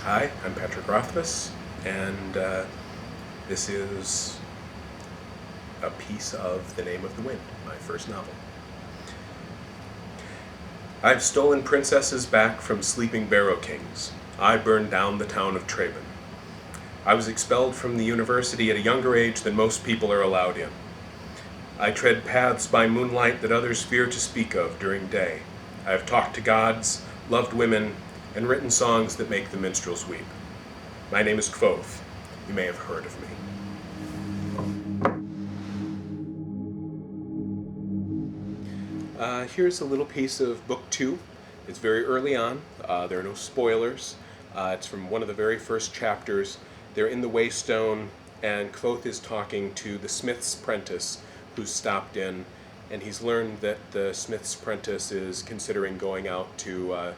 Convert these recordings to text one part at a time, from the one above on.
Hi, I'm Patrick Rothfuss, and this is a piece of The Name of the Wind, my first novel. I've stolen princesses back from sleeping barrow kings. I burned down the town of Traben. I was expelled from the university at a younger age than most people are allowed in. I tread paths by moonlight that others fear to speak of during day. I have talked to gods, loved women, and written songs that make the minstrels weep. My name is Kvothe. You may have heard of me. Here's a little piece of book 2. It's very early on. There are no spoilers. It's from one of the very first chapters. They're in the Waystone, and Kvothe is talking to the smith's apprentice who's stopped in, and he's learned that the smith's apprentice is considering going out to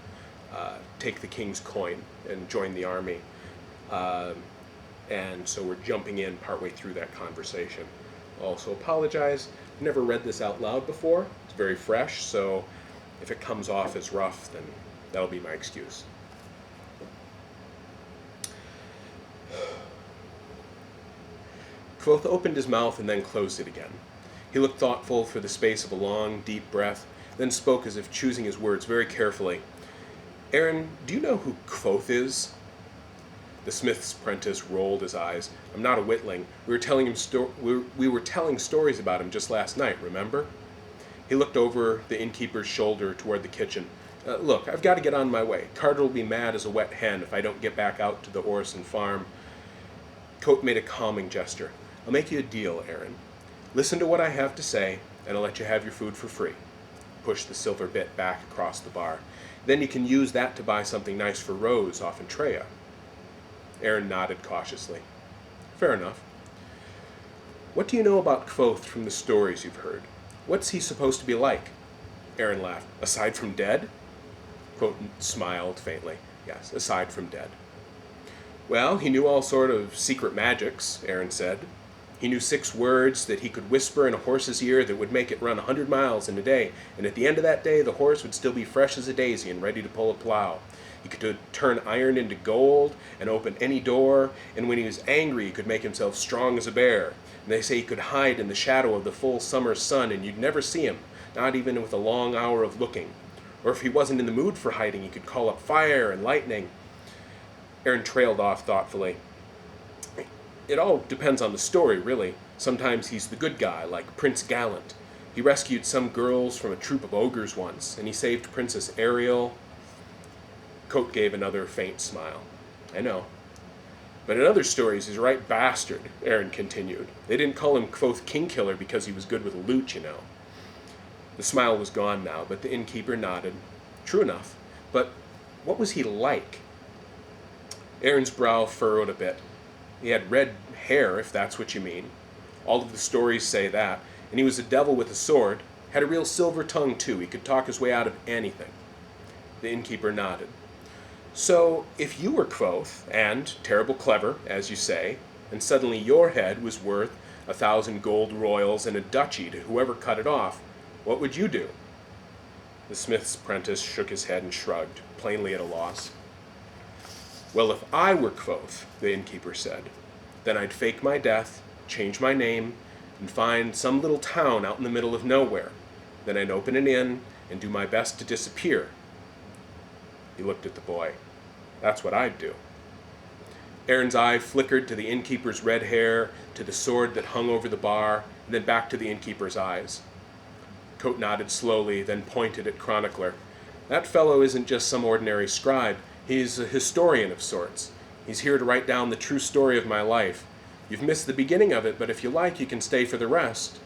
take the king's coin and join the army. And so we're jumping in partway through that conversation. I'll also apologize. I've never read this out loud before. It's very fresh, so if it comes off as rough, then that'll be my excuse. Kvothe opened his mouth and then closed it again. He looked thoughtful for the space of a long, deep breath, then spoke as if choosing his words very carefully. Aaron, do you know who Kvothe is? The smith's apprentice rolled his eyes. I'm not a witling. We were telling stories about him just last night, remember? He looked over the innkeeper's shoulder toward the kitchen. Look, I've got to get on my way. Carter will be mad as a wet hen if I don't get back out to the Orison farm. Kvothe made a calming gesture. I'll make you a deal, Aaron. Listen to what I have to say, and I'll let you have your food for free. Push the silver bit back across the bar. Then you can use that to buy something nice for Rose off in Treya. Aaron nodded cautiously. Fair enough. What do you know about Kvothe from the stories you've heard? What's he supposed to be like? Aaron laughed. Aside from dead? Kvothe smiled faintly. Yes, aside from dead. Well, he knew all sort of secret magics, Aaron said. He knew 6 words that he could whisper in a horse's ear that would make it run 100 miles in a day, and at the end of that day the horse would still be fresh as a daisy and ready to pull a plow. He could turn iron into gold and open any door, and when he was angry he could make himself strong as a bear. And they say he could hide in the shadow of the full summer sun and you'd never see him, not even with a long hour of looking. Or if he wasn't in the mood for hiding, he could call up fire and lightning. Aaron trailed off thoughtfully. It all depends on the story, really. Sometimes he's the good guy, like Prince Gallant. He rescued some girls from a troop of ogres once, and he saved Princess Ariel. Kvothe gave another faint smile. I know. But in other stories, he's a right bastard, Aaron continued. They didn't call him Kvothe Kingkiller because he was good with loot, you know. The smile was gone now, but the innkeeper nodded. True enough. But what was he like? Aaron's brow furrowed a bit. He had red hair, if that's what you mean. All of the stories say that. And he was a devil with a sword. Had a real silver tongue, too. He could talk his way out of anything. The innkeeper nodded. So, if you were Kvothe, and terrible clever, as you say, and suddenly your head was worth 1,000 gold royals and a duchy to whoever cut it off, what would you do? The smith's apprentice shook his head and shrugged, plainly at a loss. Well, if I were Kvothe, the innkeeper said, then I'd fake my death, change my name, and find some little town out in the middle of nowhere. Then I'd open an inn and do my best to disappear. He looked at the boy. That's what I'd do. Aaron's eye flickered to the innkeeper's red hair, to the sword that hung over the bar, and then back to the innkeeper's eyes. Kvothe nodded slowly, then pointed at Chronicler. That fellow isn't just some ordinary scribe. He's a historian of sorts. He's here to write down the true story of my life. You've missed the beginning of it, but if you like, you can stay for the rest.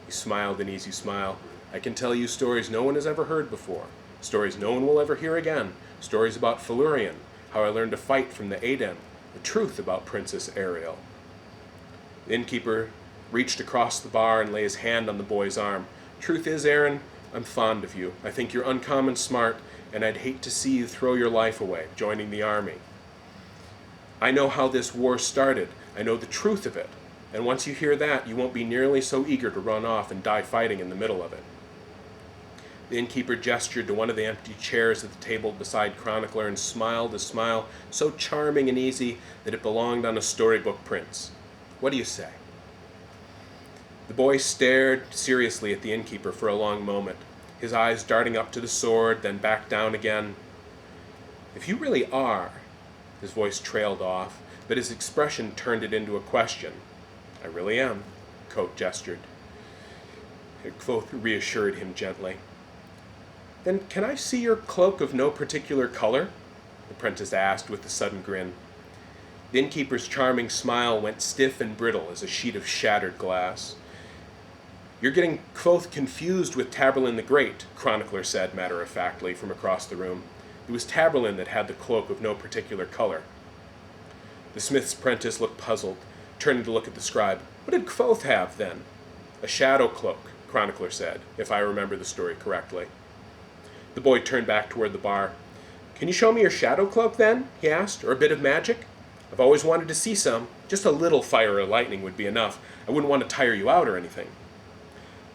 He smiled an easy smile. I can tell you stories no one has ever heard before. Stories no one will ever hear again. Stories about Felurian, how I learned to fight from the Aden. The truth about Princess Ariel. The innkeeper reached across the bar and lay his hand on the boy's arm. Truth is, Aaron, I'm fond of you. I think you're uncommon smart, and I'd hate to see you throw your life away, joining the army. I know how this war started. I know the truth of it. And once you hear that, you won't be nearly so eager to run off and die fighting in the middle of it. The innkeeper gestured to one of the empty chairs at the table beside Chronicler and smiled a smile so charming and easy that it belonged on a storybook prince. "What do you say?" The boy stared seriously at the innkeeper for a long moment, his eyes darting up to the sword, then back down again. "If you really are," his voice trailed off, but his expression turned it into a question. "I really am," Koth gestured. Kvothe reassured him gently. "Then can I see your cloak of no particular color?" the apprentice asked with a sudden grin. The innkeeper's charming smile went stiff and brittle as a sheet of shattered glass. "You're getting Kvothe confused with Taborlin the Great," Chronicler said matter-of-factly from across the room. "It was Taborlin that had the cloak of no particular color." The smith's apprentice looked puzzled, turning to look at the scribe. "What did Kvothe have, then?" "A shadow cloak," Chronicler said, if I remember the story correctly. The boy turned back toward the bar. "Can you show me your shadow cloak, then?" he asked, "or a bit of magic? I've always wanted to see some. Just a little fire or lightning would be enough. I wouldn't want to tire you out or anything."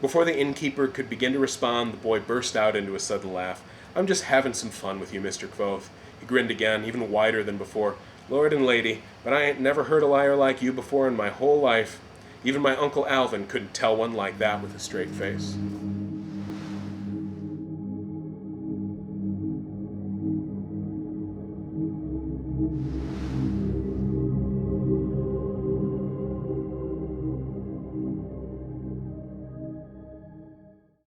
Before the innkeeper could begin to respond, the boy burst out into a sudden laugh. "I'm just having some fun with you, Mr. Kvothe." He grinned again, even wider than before. "Lord and lady, but I ain't never heard a liar like you before in my whole life. Even my Uncle Alvin couldn't tell one like that with a straight face."